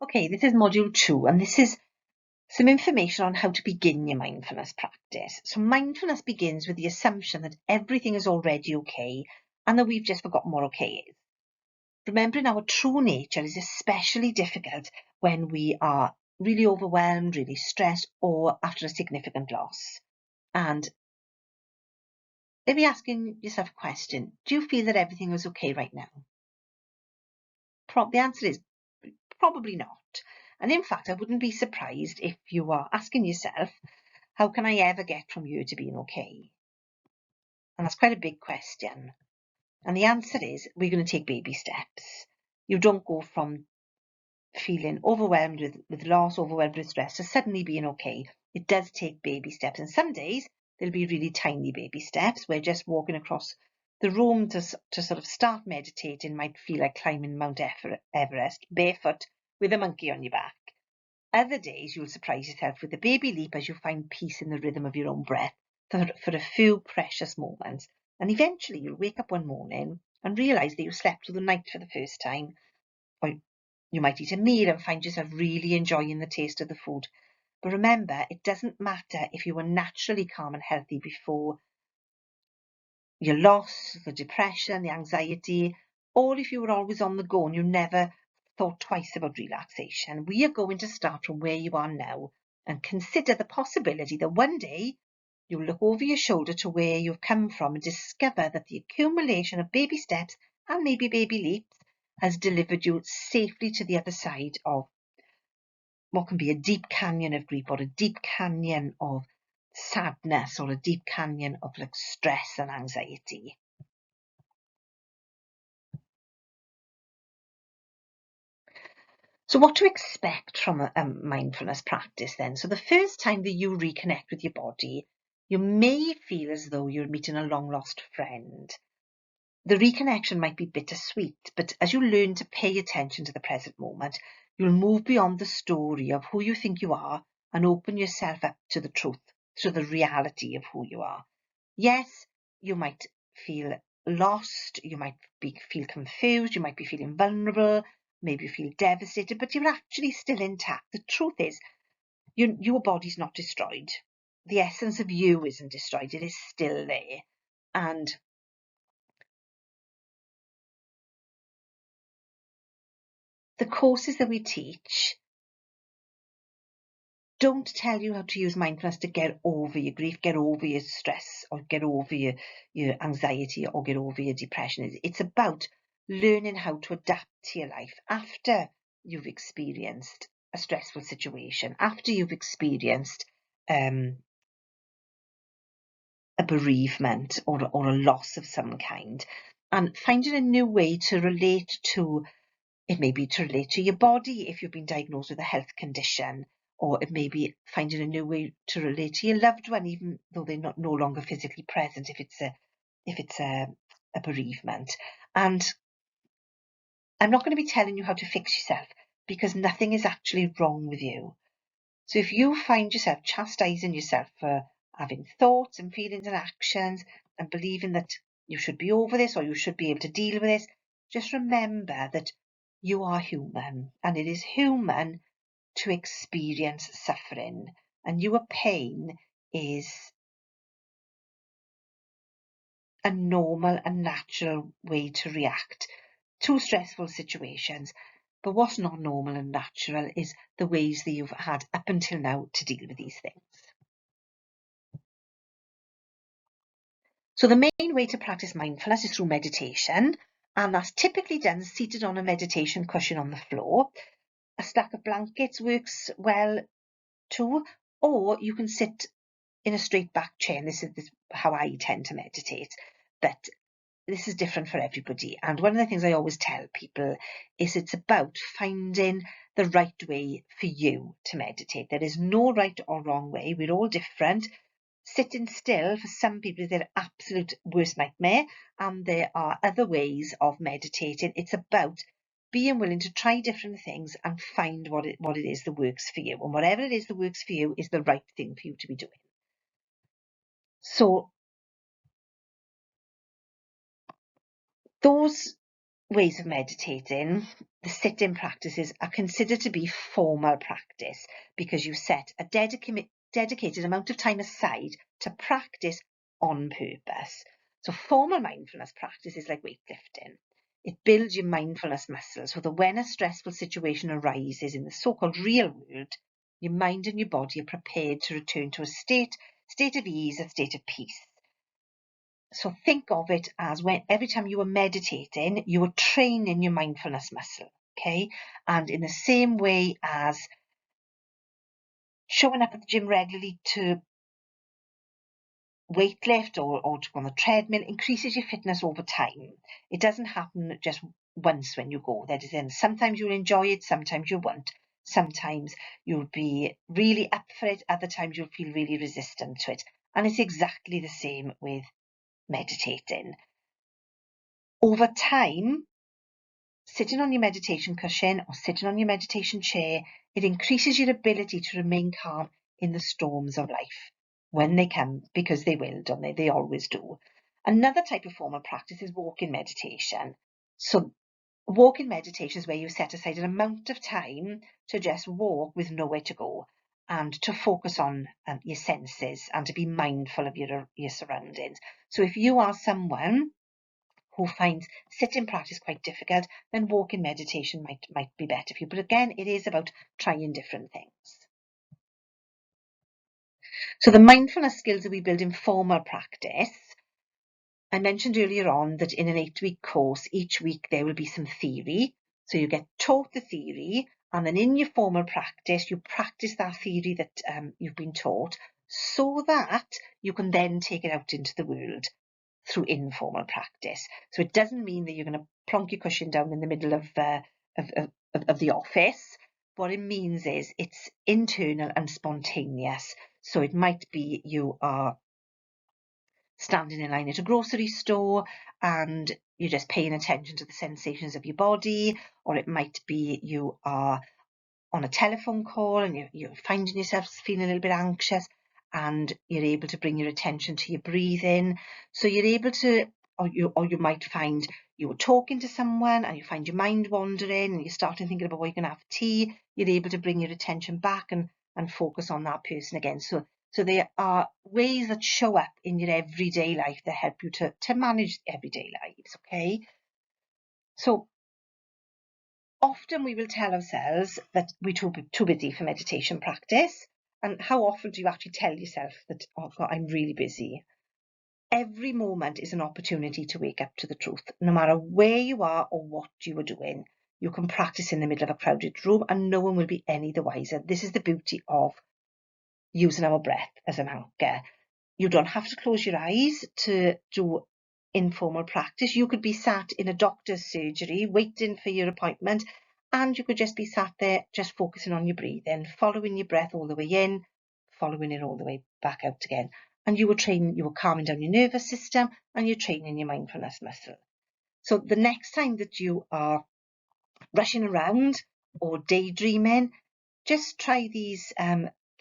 Okay, this is module 2, and this is some information on how to begin your mindfulness practice. So mindfulness begins with the assumption that everything is already okay and that we've just forgotten what okay is. Remembering our true nature is especially difficult when we are really overwhelmed, really stressed, or after a significant loss. And if you're asking yourself a question, do you feel that everything is okay right now? The answer is probably not. And in fact, I wouldn't be surprised if you are asking yourself, how can I ever get from here to being okay? And that's quite a big question. And the answer is, we're going to take baby steps. You don't go from feeling overwhelmed with loss, overwhelmed with stress, to suddenly being okay. It does take baby steps. And some days, there'll be really tiny baby steps where just walking across the room to sort of start meditating might feel like climbing Mount Everest barefoot with a monkey on your back. Other days, you'll surprise yourself with a baby leap as you find peace in the rhythm of your own breath for a few precious moments. And eventually, you'll wake up one morning and realise that you slept through the night for the first time. Or you might eat a meal and find yourself really enjoying the taste of the food. But remember, it doesn't matter if you were naturally calm and healthy before your loss, the depression, the anxiety, or if you were always on the go and you never thought twice about relaxation. We are going to start from where you are now and consider the possibility that one day you'll look over your shoulder to where you've come from and discover that the accumulation of baby steps and maybe baby leaps has delivered you safely to the other side of what can be a deep canyon of grief, or a deep canyon of sadness, or a deep canyon of like stress and anxiety. So what to expect from a mindfulness practice then? So the first time that you reconnect with your body, you may feel as though you're meeting a long lost friend. The reconnection might be bittersweet, but as you learn to pay attention to the present moment, you'll move beyond the story of who you think you are and open yourself up to the truth, to the reality of who you are. Yes, you might feel lost, you might feel confused, you might be feeling vulnerable, maybe you feel devastated, but you're actually still intact. The truth is, your body's not destroyed. The essence of you isn't destroyed, it is still there. And the courses that we teach don't tell you how to use mindfulness to get over your grief, get over your stress, or get over your anxiety, or get over your depression. It's about learning how to adapt to your life after you've experienced a stressful situation, after you've experienced a bereavement or a loss of some kind, and finding a new way to relate to. It may be to relate to your body if you've been diagnosed with a health condition, or it may be finding a new way to relate to your loved one, even though they're no longer physically present, if it's a bereavement. And I'm not going to be telling you how to fix yourself, because nothing is actually wrong with you. So if you find yourself chastising yourself for having thoughts and feelings and actions and believing that you should be over this or you should be able to deal with this, just remember that you are human, and it is human to experience suffering, and your pain is a normal and natural way to react to stressful situations. But what's not normal and natural is the ways that you've had up until now to deal with these things. So the main way to practice mindfulness is through meditation, and that's typically done seated on a meditation cushion on the floor. A stack of blankets works well too, or you can sit in a straight back chair. And this is how I tend to meditate, but this is different for everybody. And one of the things I always tell people is it's about finding the right way for you to meditate. There is no right or wrong way. We're all different. Sitting still for some people is their absolute worst nightmare, and there are other ways of meditating. It's about being willing to try different things and find what it is that works for you, and whatever it is that works for you is the right thing for you to be doing. So those ways of meditating, the sit-in practices are considered to be formal practice because you set a dedicated amount of time aside to practice on purpose. So formal mindfulness practice is like weightlifting. It builds your mindfulness muscles so that when a stressful situation arises in the so-called real world, your mind and your body are prepared to return to a state of ease, a state of peace. So think of it as when every time you were meditating, you were training your mindfulness muscle, okay? And in the same way as showing up at the gym regularly to weightlift or to go on the treadmill increases your fitness over time. It doesn't happen just once when you go there. Sometimes you'll enjoy it, sometimes you won't. Sometimes you'll be really up for it, other times you'll feel really resistant to it. And it's exactly the same with meditating. Over time, sitting on your meditation cushion or sitting on your meditation chair, it increases your ability to remain calm in the storms of life when they come, because they will, don't they? They always do. Another type of formal practice is walking meditation. So walking meditation is where you set aside an amount of time to just walk with nowhere to go and to focus on your senses and to be mindful of your surroundings. So if you are someone who finds sitting practice quite difficult, then walking meditation might be better for you. But again, it is about trying different things. So the mindfulness skills that we build in formal practice, I mentioned earlier on that in an 8-week course, each week there will be some theory. So you get taught the theory, and then in your formal practice, you practice that theory that you've been taught so that you can then take it out into the world through informal practice. So it doesn't mean that you're going to plonk your cushion down in the middle of the office. What it means is it's internal and spontaneous. So it might be you are standing in line at a grocery store and you're just paying attention to the sensations of your body, or it might be you are on a telephone call and you're finding yourself feeling a little bit anxious and you're able to bring your attention to your breathing. So you're able to, or you might find you were talking to someone and you find your mind wandering and you're starting thinking about what you're going to have for tea. You're able to bring your attention back and focus on that person again. So there are ways that show up in your everyday life that help you to manage everyday lives, okay? So often we will tell ourselves that we're too busy for meditation practice. And how often do you actually tell yourself that, oh God, I'm really busy? Every moment is an opportunity to wake up to the truth. No matter where you are or what you are doing, you can practice in the middle of a crowded room and no one will be any the wiser. This is the beauty of using our breath as an anchor. You don't have to close your eyes to do informal practice. You could be sat in a doctor's surgery waiting for your appointment, and you could just be sat there just focusing on your breathing, following your breath all the way in, following it all the way back out again. And you were calming down your nervous system and you're training your mindfulness muscle. So the next time that you are rushing around or daydreaming, just try these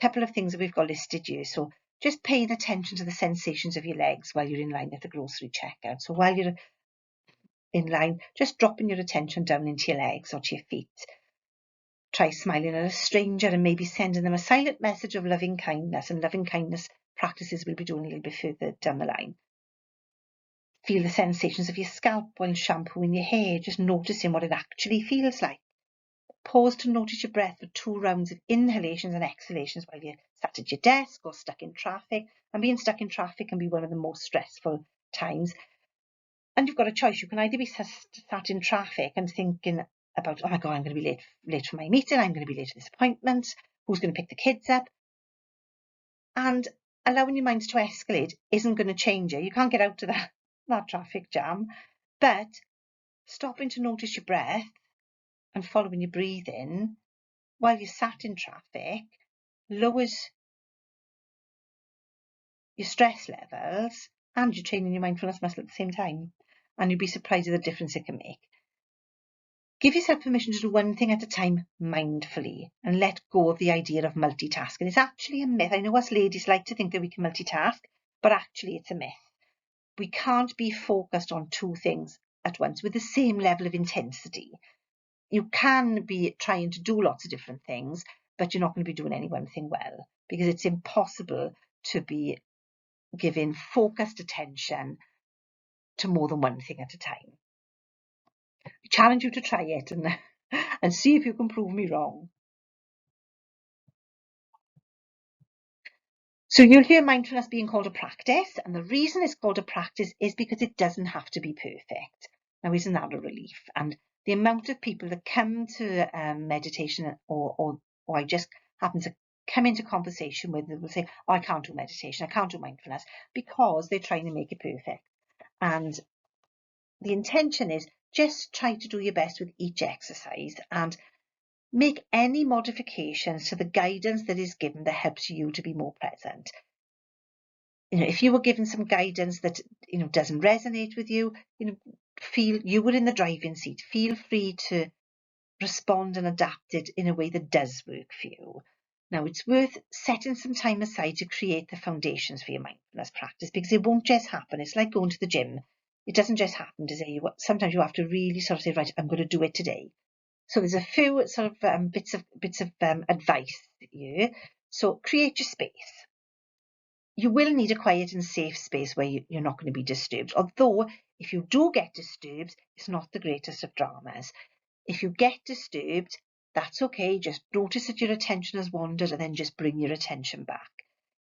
couple of things that we've got listed here. So just paying attention to the sensations of your legs while you're in line at the grocery checkout. So while you're in line, just dropping your attention down into your legs or to your feet. Try smiling at a stranger and maybe sending them a silent message of loving kindness. And loving kindness practices we'll be doing a little bit further down the line. Feel the sensations of your scalp while shampooing your hair, just noticing what it actually feels like. Pause to notice your breath for 2 rounds of inhalations and exhalations while you're sat at your desk or stuck in traffic. And being stuck in traffic can be one of the most stressful times. And you've got a choice. You can either be sat in traffic and thinking about, oh my God, I'm going to be late for my meeting. I'm going to be late for this appointment. Who's going to pick the kids up? And allowing your mind to escalate isn't going to change it. You can't get out of that traffic jam. But stopping to notice your breath and following your breathing while you're sat in traffic lowers your stress levels and you're training your mindfulness muscle at the same time. And you'll be surprised at the difference it can make. Give yourself permission to do one thing at a time mindfully and let go of the idea of multitasking. It's actually a myth. I know us ladies like to think that we can multitask, but actually it's a myth. We can't be focused on 2 things at once with the same level of intensity. You can be trying to do lots of different things, but you're not going to be doing any one thing well, because it's impossible to be giving focused attention to more than one thing at a time. I challenge you to try it and see if you can prove me wrong. So you'll hear mindfulness being called a practice, and the reason it's called a practice is because it doesn't have to be perfect. Now, isn't that a relief? And the amount of people that come to meditation or I just happen to come into conversation with them will say, oh, I can't do meditation, I can't do mindfulness, because they're trying to make it perfect. And the intention is just try to do your best with each exercise and make any modifications to the guidance that is given that helps you to be more present. If you were given some guidance that doesn't resonate with you, feel you were in the driving seat. Feel free to respond and adapt it in a way that does work for you. Now, it's worth setting some time aside to create the foundations for your mindfulness practice, because it won't just happen. It's like going to the gym. It doesn't just happen to say. Sometimes you have to really sort of say, right, I'm going to do it today. So there's a few sort of bits of advice here. So create your space. You will need a quiet and safe space where you're not going to be disturbed. Although, if you do get disturbed, it's not the greatest of dramas. If you get disturbed, that's okay. Just notice that your attention has wandered and then just bring your attention back.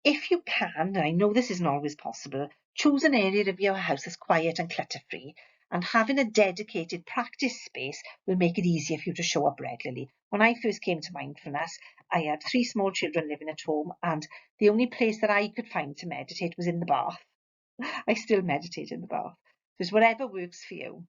If you can, and I know this isn't always possible, choose an area of your house that's quiet and clutter-free, and having a dedicated practice space will make it easier for you to show up regularly. When I first came to mindfulness, I had 3 small children living at home, and the only place that I could find to meditate was in the bath. I still meditate in the bath. So it's whatever works for you.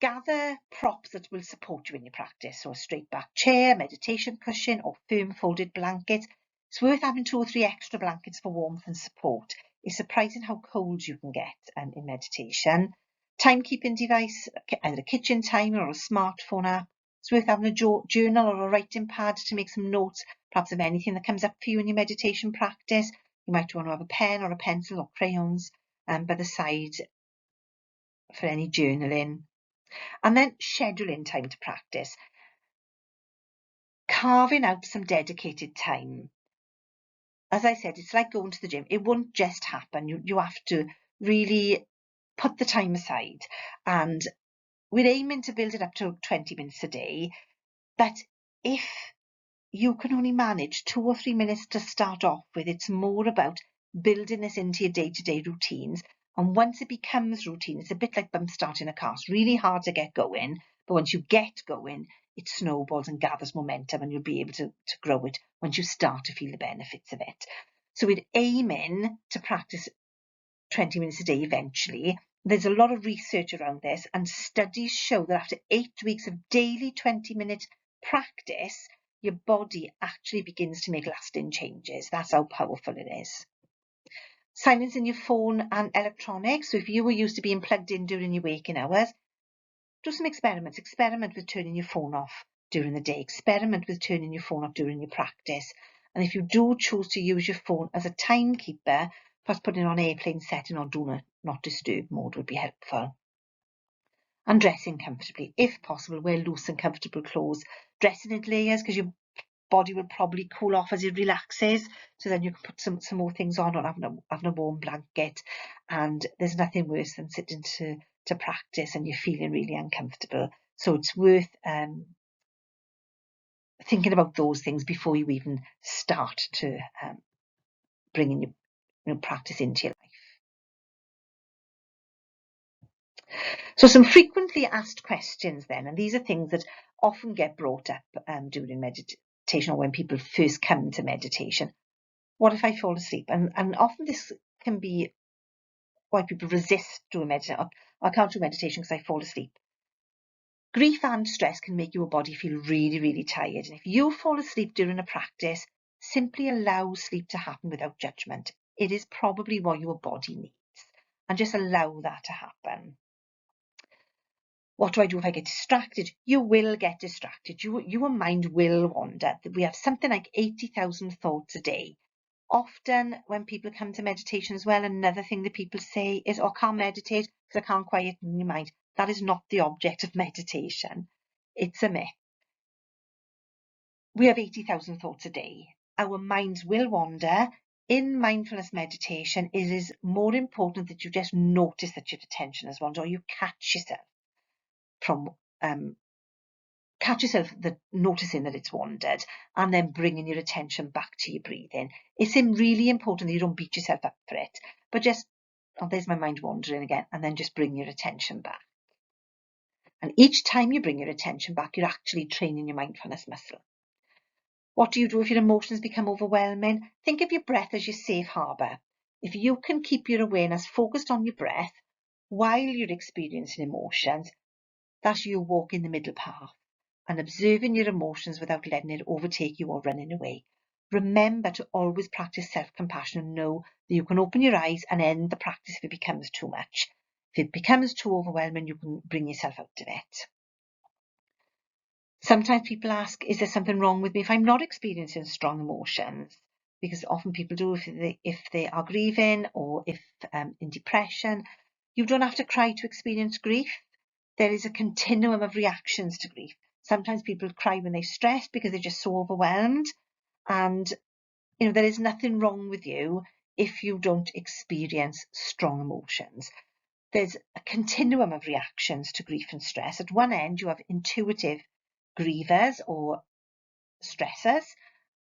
Gather props that will support you in your practice. So a straight back chair, meditation cushion, or firm folded blanket. It's worth having 2 or 3 extra blankets for warmth and support. It's surprising how cold you can get in meditation. Timekeeping device, either a kitchen timer or a smartphone app. It's worth having a journal or a writing pad to make some notes, perhaps of anything that comes up for you in your meditation practice. You might want to have a pen or a pencil or crayons by the side for any journaling. And then scheduling time to practice. Carving out some dedicated time. As I said, it's like going to the gym. It won't just happen. You have to really put the time aside. And we're aiming to build it up to 20 minutes a day. But if you can only manage 2 or 3 minutes to start off with, it's more about building this into your day-to-day routines. And once it becomes routine, it's a bit like bump starting a car. It's really hard to get going, but once you get going, it snowballs and gathers momentum, and you'll be able to grow it once you start to feel the benefits of it. So we're aiming to practice 20 minutes a day eventually. There's a lot of research around this, and studies show that after 8 weeks of daily 20-minute practice, your body actually begins to make lasting changes. That's how powerful it is. Silencing your phone and electronics. So if you were used to being plugged in during your waking hours, do some experiments. Experiment with turning your phone off during the day. Experiment with turning your phone off during your practice. And if you do choose to use your phone as a timekeeper, perhaps putting it on airplane setting or do not disturb mode would be helpful. And dressing comfortably. If possible, wear loose and comfortable clothes. Dressing in layers, because your body will probably cool off as it relaxes, so then you can put some more things on, or having a warm blanket. And there's nothing worse than sitting to practice and you're feeling really uncomfortable. So it's worth thinking about those things before you even start to bring in your practice into your life. So some frequently asked questions then, and these are things that often get brought up during meditation or when people first come to meditation. What if I fall asleep? And often this can be why people resist doing meditation. I can't do meditation because I fall asleep. Grief and stress can make your body feel really, really tired. And if you fall asleep during a practice, simply allow sleep to happen without judgment. It is probably what your body needs. And just allow that to happen. What do I do if I get distracted? You will get distracted. Your mind will wander. We have something like 80,000 thoughts a day. Often when people come to meditation as well, another thing that people say is, oh, I can't meditate because I can't quieten your mind. That is not the object of meditation. It's a myth. We have 80,000 thoughts a day. Our minds will wander. In mindfulness meditation, it is more important that you just notice that your attention has wandered, or you catch yourself noticing that it's wandered, and then bringing your attention back to your breathing. It's really important that you don't beat yourself up for it, but just, oh, there's my mind wandering again, and then just bring your attention back. And each time you bring your attention back, you're actually training your mindfulness muscle. What do you do if your emotions become overwhelming? Think of your breath as your safe harbour. If you can keep your awareness focused on your breath while you're experiencing emotions, that's you walking the middle path and observing your emotions without letting it overtake you or running away. Remember to always practice self-compassion and know that you can open your eyes and end the practice if it becomes too much. If it becomes too overwhelming, you can bring yourself out of it. Sometimes people ask, is there something wrong with me if I'm not experiencing strong emotions? Because often people do if they are grieving or if in depression. You don't have to cry to experience grief. There is a continuum of reactions to grief. Sometimes people cry when they're stressed because they're just so overwhelmed. And, there is nothing wrong with you if you don't experience strong emotions. There's a continuum of reactions to grief and stress. At one end, you have intuitive grievers or stressors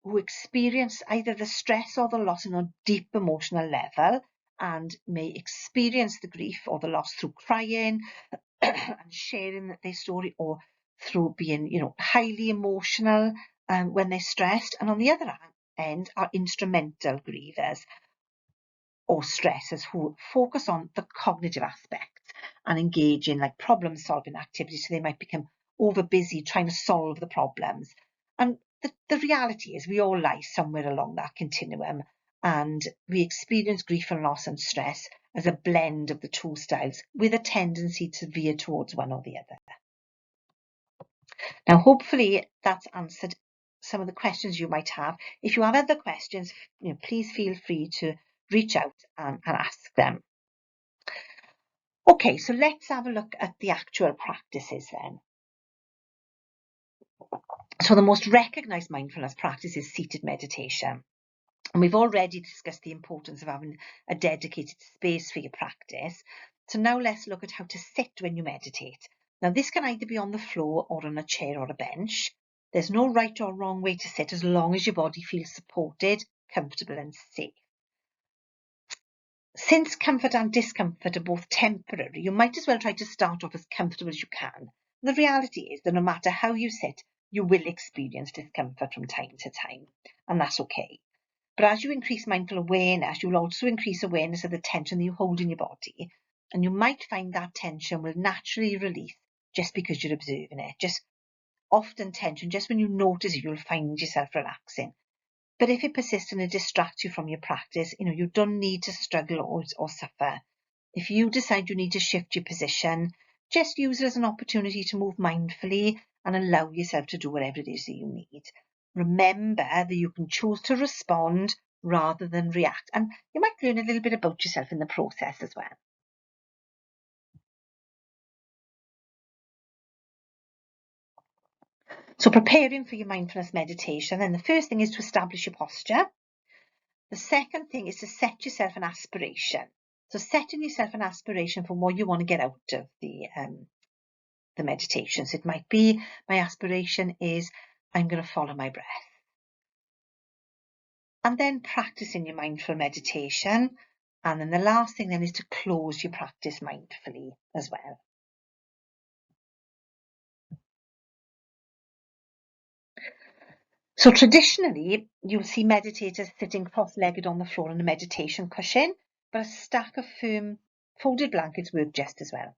who experience either the stress or the loss on a deep emotional level and may experience the grief or the loss through crying and sharing their story, or through being, highly emotional when they're stressed. And on the other end are instrumental grievers or stressors who focus on the cognitive aspects and engage in like problem solving activities. So they might become over busy trying to solve the problems. And the reality is we all lie somewhere along that continuum, and we experience grief and loss and stress as a blend of the two styles with a tendency to veer towards one or the other. Now, hopefully that's answered some of the questions you might have. If you have other questions, please feel free to reach out and ask them. Okay, so let's have a look at the actual practices then. So the most recognised mindfulness practice is seated meditation. And we've already discussed the importance of having a dedicated space for your practice. So now let's look at how to sit when you meditate. Now this can either be on the floor or on a chair or a bench. There's no right or wrong way to sit as long as your body feels supported, comfortable and safe. Since comfort and discomfort are both temporary, you might as well try to start off as comfortable as you can. The reality is that no matter how you sit, you will experience discomfort from time to time, and that's okay. But as you increase mindful awareness, you'll also increase awareness of the tension that you hold in your body, and you might find that tension will naturally release just because you're observing it. Just often tension, just when you notice it, you'll find yourself relaxing. But if it persists and it distracts you from your practice, you don't need to struggle or suffer. If you decide you need to shift your position, just use it as an opportunity to move mindfully and allow yourself to do whatever it is that you need. Remember that you can choose to respond rather than react, and you might learn a little bit about yourself in the process as well. So preparing for your mindfulness meditation, and the first thing is to establish your posture. The second thing is to set yourself an aspiration. So setting yourself an aspiration for what you want to get out of the meditation. So it might be, my aspiration is I'm going to follow my breath. And then practicing your mindful meditation. And then the last thing then is to close your practice mindfully as well. So traditionally, you'll see meditators sitting cross-legged on the floor on a meditation cushion, but a stack of firm folded blankets work just as well.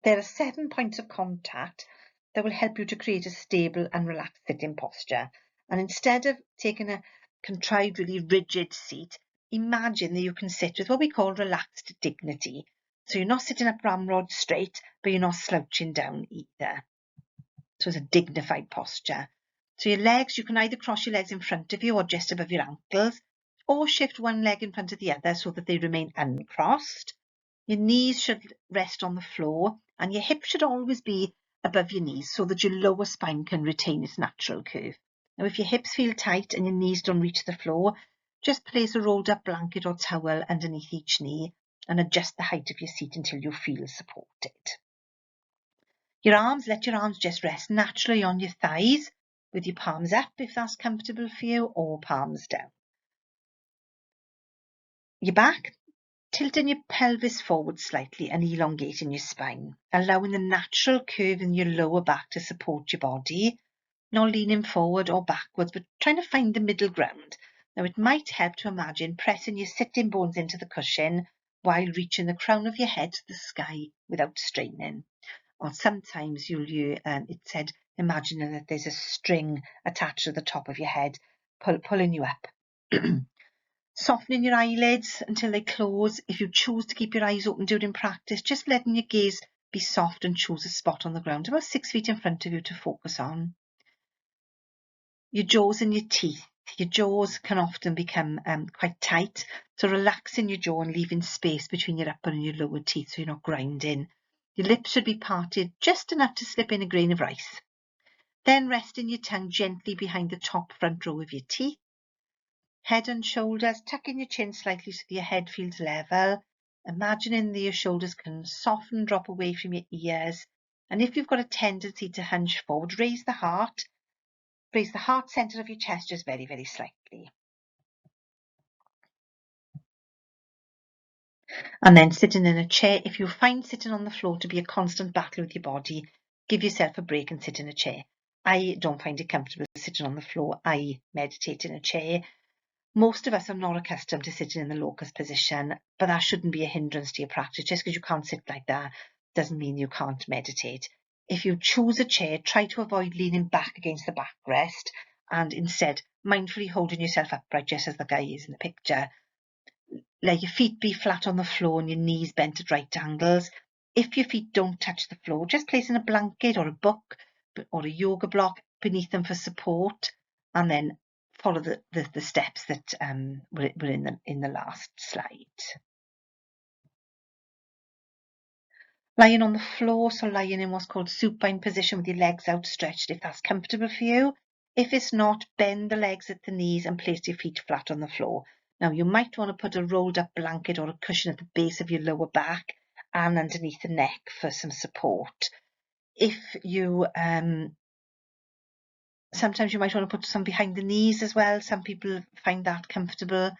There are 7 points of contact that will help you to create a stable and relaxed sitting posture. And instead of taking a contrived, really rigid seat, imagine that you can sit with what we call relaxed dignity. So you're not sitting up ramrod straight, but you're not slouching down either. So it's a dignified posture. So your legs, you can either cross your legs in front of you or just above your ankles, or shift one leg in front of the other so that they remain uncrossed. Your knees should rest on the floor and your hips should always be above your knees so that your lower spine can retain its natural curve. Now, if your hips feel tight and your knees don't reach the floor, just place a rolled up blanket or towel underneath each knee and adjust the height of your seat until you feel supported. Let your arms just rest naturally on your thighs with your palms up if that's comfortable for you, or palms down. Your back, tilting your pelvis forward slightly and elongating your spine, allowing the natural curve in your lower back to support your body, not leaning forward or backwards, but trying to find the middle ground. Now, it might help to imagine pressing your sitting bones into the cushion while reaching the crown of your head to the sky without straining. Or sometimes it said, imagining that there's a string attached to the top of your head, pulling you up. Softening your eyelids until they close. If you choose to keep your eyes open during practice, just letting your gaze be soft and choose a spot on the ground about 6 feet in front of you to focus on. Your jaws and your teeth. Your jaws can often become quite tight, so relaxing your jaw and leaving space between your upper and your lower teeth so you're not grinding. Your lips should be parted just enough to slip in a grain of rice. Then resting your tongue gently behind the top front row of your teeth. Head and shoulders, tucking your chin slightly so your head feels level. Imagining that your shoulders can soften, drop away from your ears. And if you've got a tendency to hunch forward, raise the heart. Raise the heart center of your chest just very, very slightly. And then sitting in a chair. If you find sitting on the floor to be a constant battle with your body, give yourself a break and sit in a chair. I don't find it comfortable sitting on the floor. I meditate in a chair. Most of us are not accustomed to sitting in the locust position, but that shouldn't be a hindrance to your practice. Just because you can't sit like that doesn't mean you can't meditate. If you choose a chair, try to avoid leaning back against the backrest and instead mindfully holding yourself upright just as the guy is in the picture. Let your feet be flat on the floor and your knees bent at right angles. If your feet don't touch the floor, just placing a blanket or a book or a yoga block beneath them for support, and then follow the steps that were in the last slide. Lying on the floor, so lying in what's called supine position with your legs outstretched if that's comfortable for you. If it's not, bend the legs at the knees and place your feet flat on the floor. Now, you might want to put a rolled up blanket or a cushion at the base of your lower back and underneath the neck for some support. If you, sometimes you might want to put some behind the knees as well. Some people find that comfortable.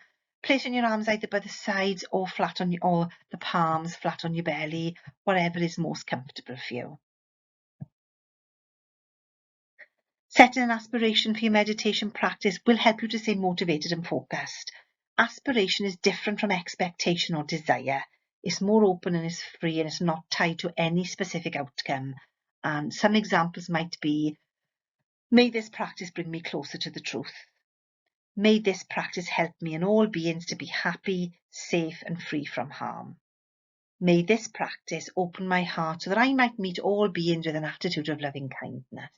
Placing your arms either by the sides or flat on or the palms flat on your belly, whatever is most comfortable for you. Setting an aspiration for your meditation practice will help you to stay motivated and focused. Aspiration is different from expectation or desire. It's more open and it's free and it's not tied to any specific outcome. And some examples might be, may this practice bring me closer to the truth. May this practice help me and all beings to be happy, safe and free from harm. May this practice open my heart so that I might meet all beings with an attitude of loving kindness.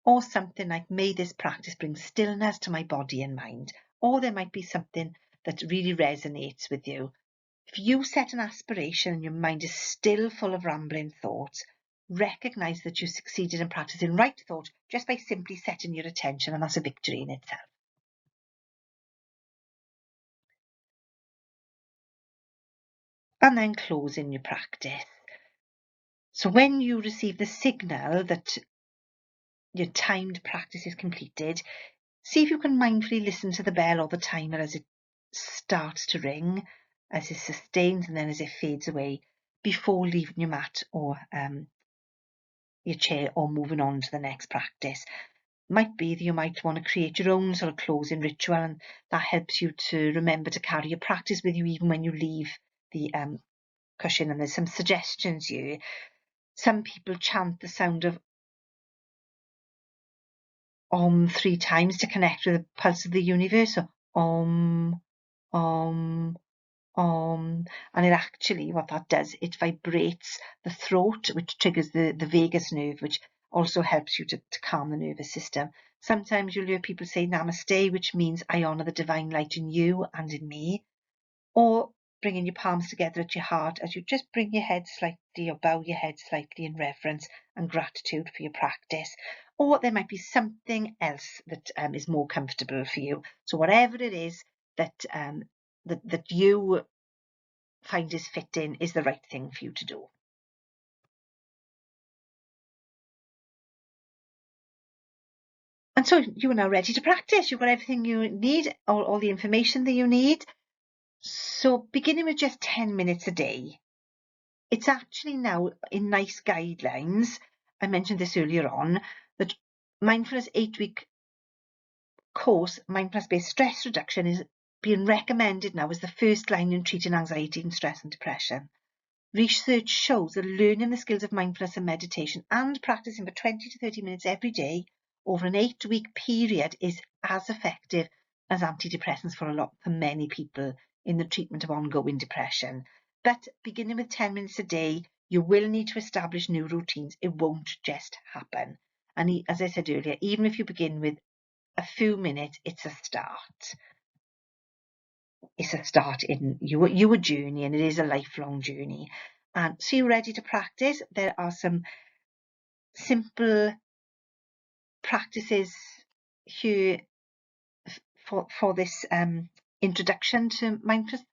Or something like, may this practice bring stillness to my body and mind. Or there might be something that really resonates with you. If you set an aspiration and your mind is still full of rambling thoughts, recognize that you succeeded in practicing right thought just by simply setting your attention, and that's a victory in itself. And then closing your practice. So when you receive the signal that your timed practice is completed, see if you can mindfully listen to the bell or the timer as it starts to ring, as it sustains and then as it fades away before leaving your mat or your chair or moving on to the next practice. Might be that you might want to create your own sort of closing ritual, and that helps you to remember to carry your practice with you even when you leave the cushion. And there's some suggestions here. Some people chant the sound of Om 3 times to connect with the pulse of the universe. So Om, Om, Om. And it actually, what that does, it vibrates the throat, which triggers the vagus nerve, which also helps you to calm the nervous system. Sometimes you'll hear people say Namaste, which means I honour the divine light in you and in me. Or bringing your palms together at your heart as you just bring your head slightly or bow your head slightly in reverence and gratitude for your practice. Or there might be something else that is more comfortable for you. So whatever it is that that you find is fitting is the right thing for you to do. And so you are now ready to practice. You've got everything you need, all the information that you need. So beginning with just 10 minutes a day. It's actually now in NICE guidelines, I mentioned this earlier on, that Mindfulness 8-week course, Mindfulness-based stress reduction, is being recommended now as the first line in treating anxiety and stress and depression. Research shows that learning the skills of mindfulness and meditation and practicing for 20 to 30 minutes every day over an 8-week period is as effective as antidepressants for many people in the treatment of ongoing depression. But beginning with 10 minutes a day, you will need to establish new routines. It won't just happen. And as I said earlier, even if you begin with a few minutes, it's a start. It's a start in your journey, and it is a lifelong journey. And so you're ready to practice. There are some simple practices here for this introduction to mindfulness,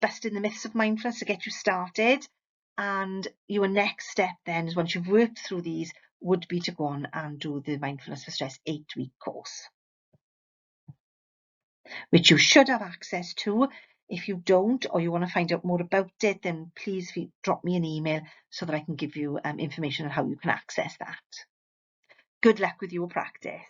busting the myths of mindfulness to get you started. And your next step then is, once you've worked through these, would be to go on and do the Mindfulness for Stress 8-week course, which you should have access to. If you don't, or you want to find out more about it, then please drop me an email so that I can give you information on how you can access that. Good luck with your practice.